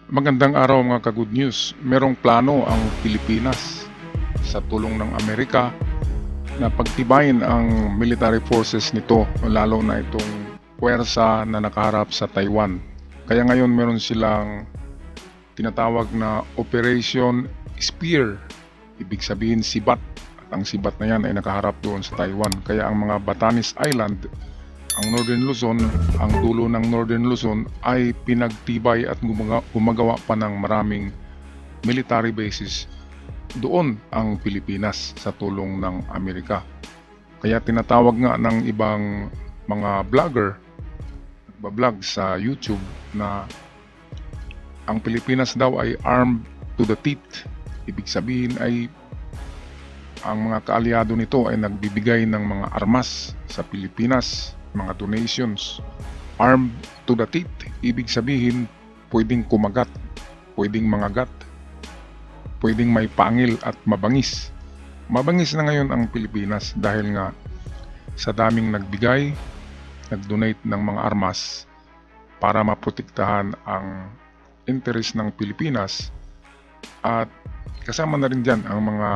Magandang araw mga ka-good news. Merong plano ang Pilipinas sa tulong ng Amerika na pagtibayin ang military forces nito, lalo na itong puwersa na nakaharap sa Taiwan. Kaya ngayon meron silang tinatawag na Operation Spear. Ibig sabihin sibat. At ang sibat na yan ay nakaharap doon sa Taiwan. Kaya ang mga Batanes Island, ang Northern Luzon, ang dulo ng Northern Luzon ay pinagtibay at gumagawa pa ng maraming military bases. Doon ang Pilipinas sa tulong ng Amerika. Kaya tinatawag nga ng ibang mga vlogger, nagbablog sa YouTube na ang Pilipinas daw ay armed to the teeth. Ibig sabihin ay ang mga kaalyado nito ay nagbibigay ng mga armas sa Pilipinas, mga donations, armed to the teeth. Ibig sabihin pwedeng kumagat, pwedeng mangagat, pwedeng may pangil at mabangis. Mabangis na ngayon ang Pilipinas dahil nga sa daming nagbigay, nag-donate ng mga armas para maprotektahan ang interes ng Pilipinas, at kasama na rin dyan ang mga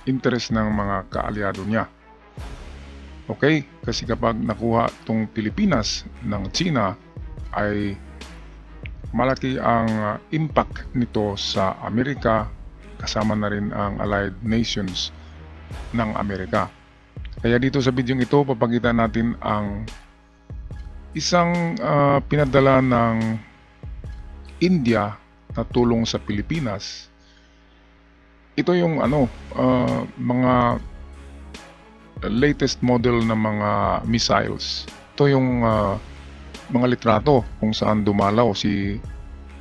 interes ng mga kaalyado niya. Okay, kasi kapag nakuha itong Pilipinas ng China ay malaki ang impact nito sa Amerika, kasama na rin ang allied nations ng Amerika. Kaya dito sa video ito papakita natin ang isang pinadala ng India na tulong sa Pilipinas. Ito yung mga latest model ng mga missiles. Ito yung mga litrato kung saan dumalaw si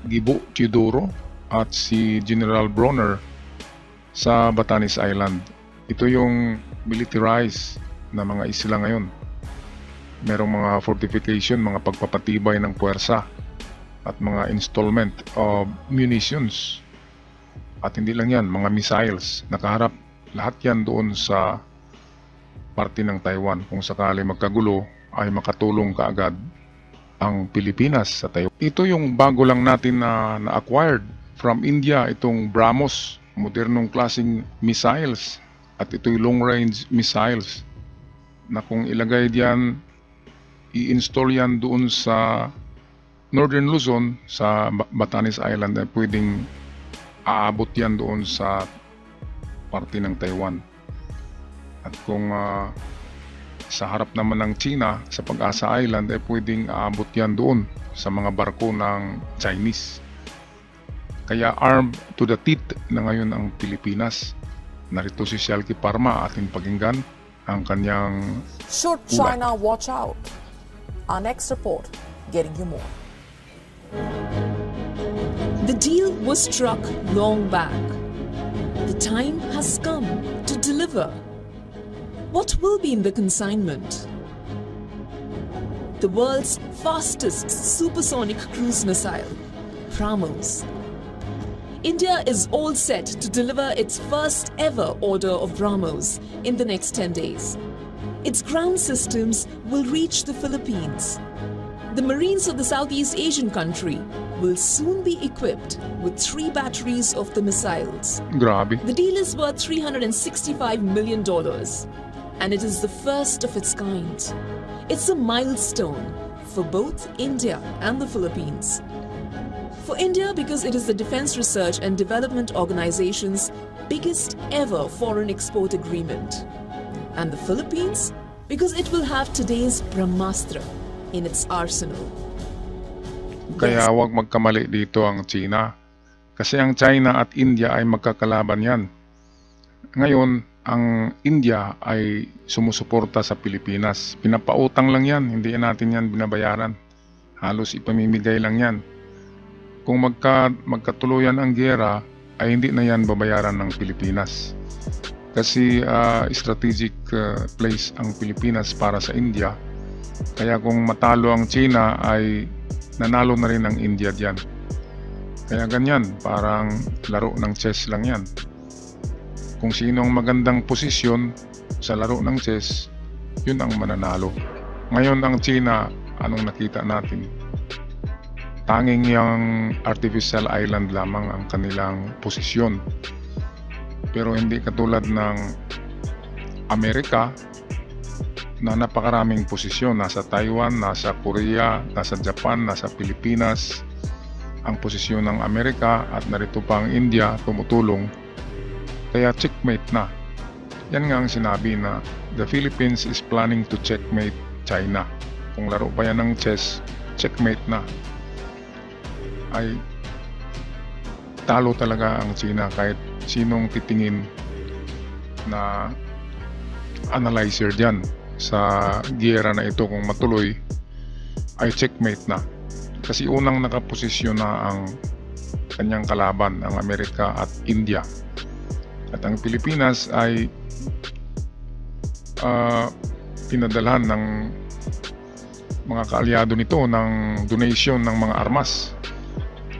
Gibo Chidoro at si General Bronner sa Batanes Island. Ito yung militarized na mga isla ngayon. Merong mga fortification, mga pagpapatibay ng puwersa at mga installment of munitions. At hindi lang yan, mga missiles. Nakaharap lahat yan doon sa parte ng Taiwan. Kung sakali magkagulo ay makatulong kaagad ang Pilipinas sa Taiwan. Ito yung bago lang natin na acquired from India, itong BrahMos, modernong klaseng missiles. At ito'y long range missiles na kung ilagay diyan, i-install yan doon sa Northern Luzon, sa Batanes Island, ay pwedeng aabot yan doon sa parte ng Taiwan. At kung sa harap naman ng China, sa Pag-asa Island, ay pwedeng aabot yan doon sa mga barko ng Chinese. Kaya armed to the teeth na ngayon ang Pilipinas. Narito si Shelky Parma, ating pakinggan ang kanyang Should China watch out? Our next report, getting you more. The deal was struck long back. The time has come to deliver. What will be in the consignment? The world's fastest supersonic cruise missile, BrahMos. India is all set to deliver its first ever order of BrahMos in the next 10 days. Its ground systems will reach the Philippines. The Marines of the Southeast Asian country will soon be equipped with 3 batteries of the missiles. grabe. The deal is worth $365 million, and it is the first of its kind. It's a milestone for both India and the Philippines. For India, because it is the Defense Research and Development Organization's biggest ever foreign export agreement. And the Philippines, because it will have today's Brahmastra in its arsenal. Kaya huwag magkamali dito ang China. Kasi ang China at India ay magkakalaban yan. Ngayon, ang India ay sumusuporta sa Pilipinas. Pinapautang lang yan, hindi natin yan binabayaran. Halos ipamimigay lang yan. Kung magkatuluyan ang giyera, ay hindi na yan babayaran ng Pilipinas. Kasi strategic place ang Pilipinas para sa India. Kaya kung matalo ang China ay nanalo na rin ang India diyan. Kaya ganyan, parang laro ng chess lang yan. Kung sino ang magandang posisyon sa laro ng chess, yun ang mananalo. Ngayon ang China, anong nakita natin? tanging yung artificial island lamang ang kanilang posisyon. Pero hindi katulad ng Amerika na napakaraming posisyon. Nasa Taiwan, nasa Korea, nasa Japan, nasa Pilipinas ang posisyon ng Amerika, at narito pa ang India tumutulong. Kaya checkmate na. Yan nga ang sinabi na the Philippines is planning to checkmate China. Kung laro pa yan ng chess, checkmate na. Ay talo talaga ang China kahit sinong titingin na analyzer dyan sa giyera na ito. Kung matuloy ay checkmate na, kasi unang nakaposisyon na ang kanyang kalaban, ang Amerika at India, at ang Pilipinas ay pinadalhan ng mga kaalyado nito ng donation ng mga armas.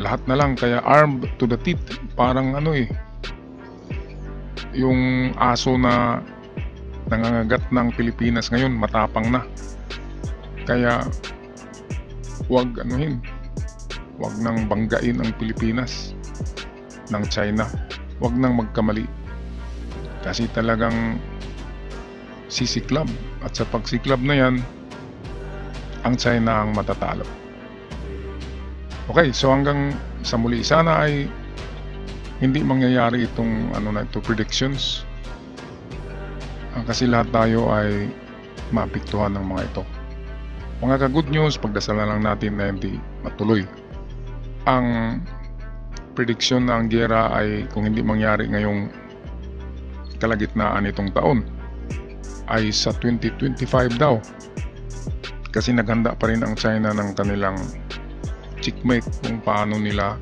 Lahat na lang, kaya armed to the teeth. Parang yung aso na nangangagat ng Pilipinas ngayon, matapang na. Kaya wag nang banggain ang Pilipinas ng China. Wag nang magkamali, kasi talagang sisiklab, at sa pagsiklab na yan, ang China ang matatalo. Okay, so hanggang sa muli, sana ay hindi mangyayari itong predictions, kasi lahat tayo ay maapektuhan ng mga ito. Mga ka-good news, pagdasalan lang natin na hindi matuloy ang prediction na ang giyera ay, kung hindi mangyari ngayong kalagitnaan itong taon, ay sa 2025 daw, kasi naghanda pa rin ang China ng kanilang checkmate kung paano nila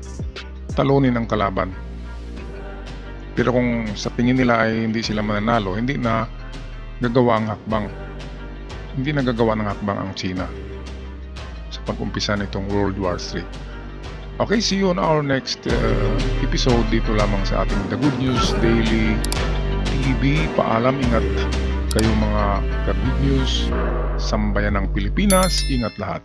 talunin ang kalaban. Pero kung sa tingin nila ay hindi sila mananalo, hindi na gagawa ng hakbang ang China sa pag-umpisa nitong World War III. Okay, see you on our next episode dito lamang sa ating The Good News Daily TV. Paalam, ingat kayo mga ka-good news, sambayan ng Pilipinas, ingat lahat.